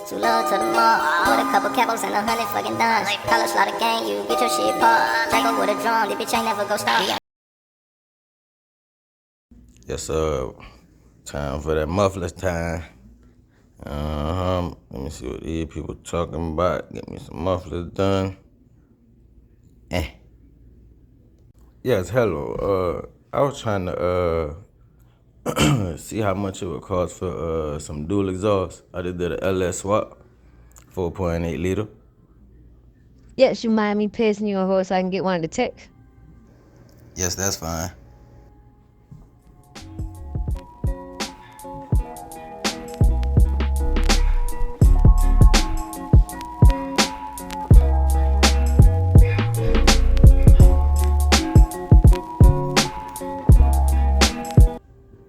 Too low to the mall. With a couple capos and 100 fucking dimes. College slaughter gang, you get your shit popped. Back up with a drum, this bitch ain't never go stop. Yes, sir. Time for that mufflers time. Let me see what these people talking about. Get me some mufflers done. Yes, hello. I was trying to see how much it would cost for some dual exhaust. I just did a LS swap, 4.8 liter. Yes, you mind me passing you a horse so I can get one of the techs? Yes, that's fine.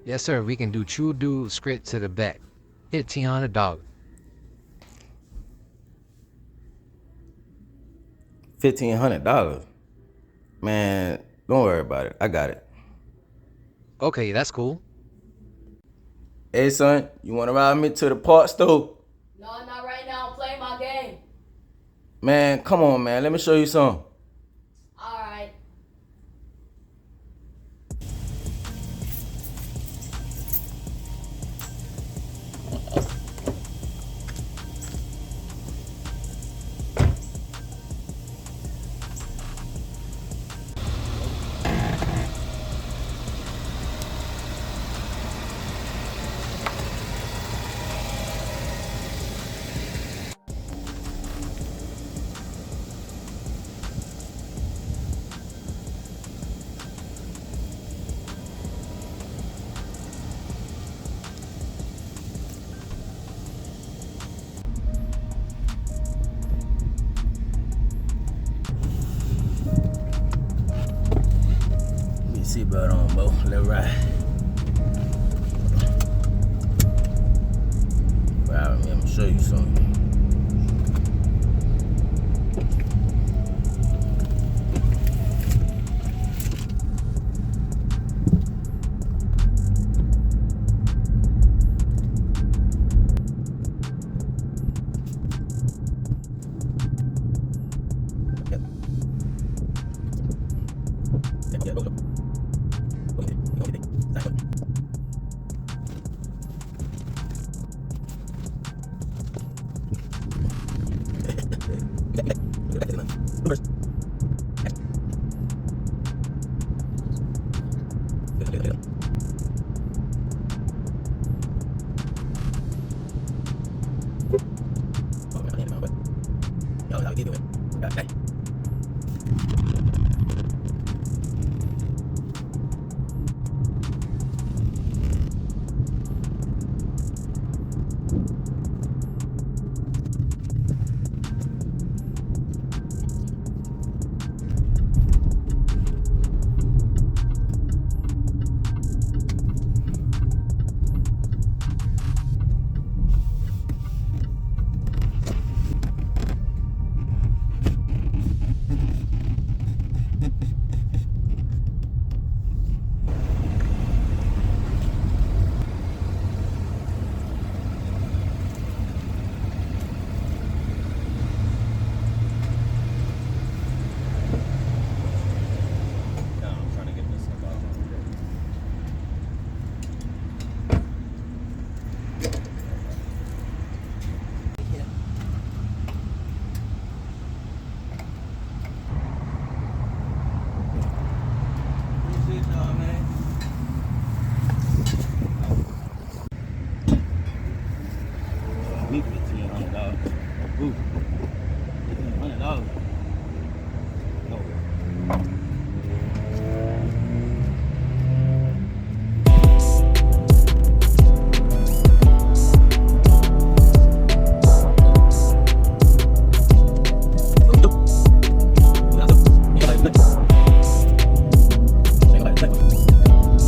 Yes, sir. We can do true dual script to the back. $1,500. $1,500. Man, don't worry about it. I got it. Okay, that's cool. Hey, son, you want to ride me to the parts store? No, not right now. I'm playing my game. Man, come on, man. Let me show you something. Alright. Seatbelt on, Bo. Let's ride. Ride with me. I'm gonna show you something.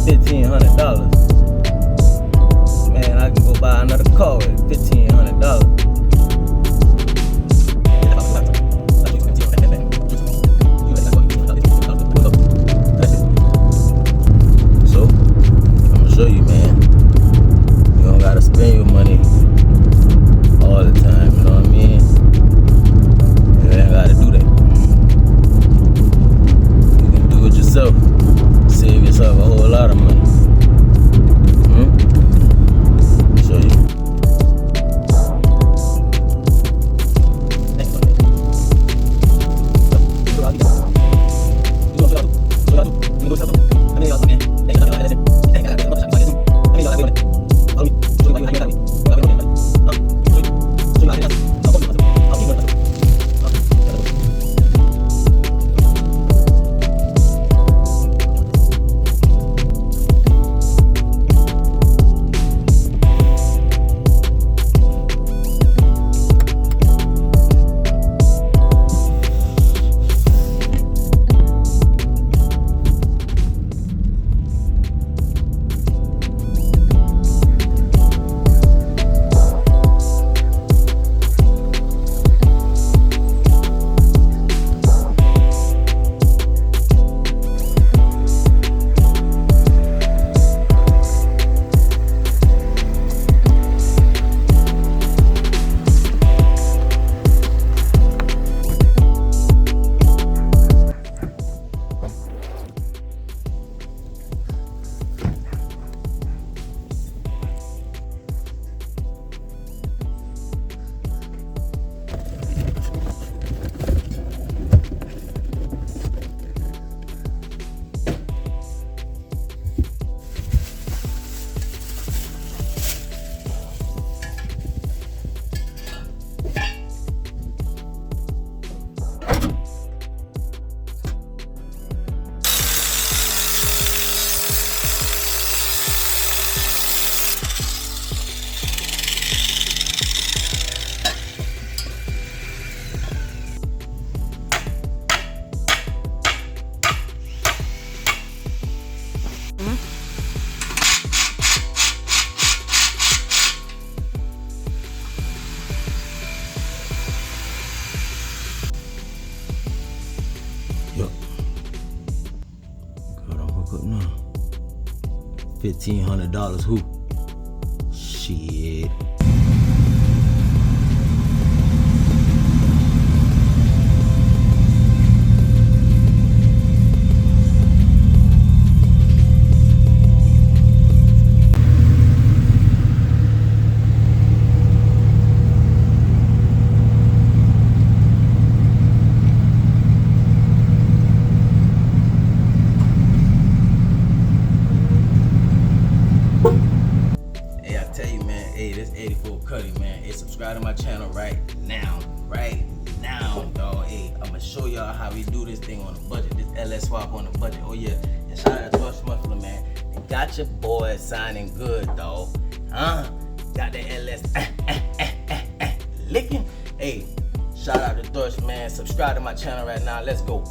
$1,500. Man, I can go buy another car with $1,500. $1,500 who? Shit. Hey, I tell you, man, hey, this 84 Cuddy, man. Hey, subscribe to my channel right now, dog. Hey, I'ma show y'all how we do this thing on a budget, this LS swap on a budget. Oh yeah, and shout out to Thrush Muffler, man. And got your boy signing good, dog. Got the LS licking. Hey, shout out to Thrush, man. Subscribe to my channel right now. Let's go.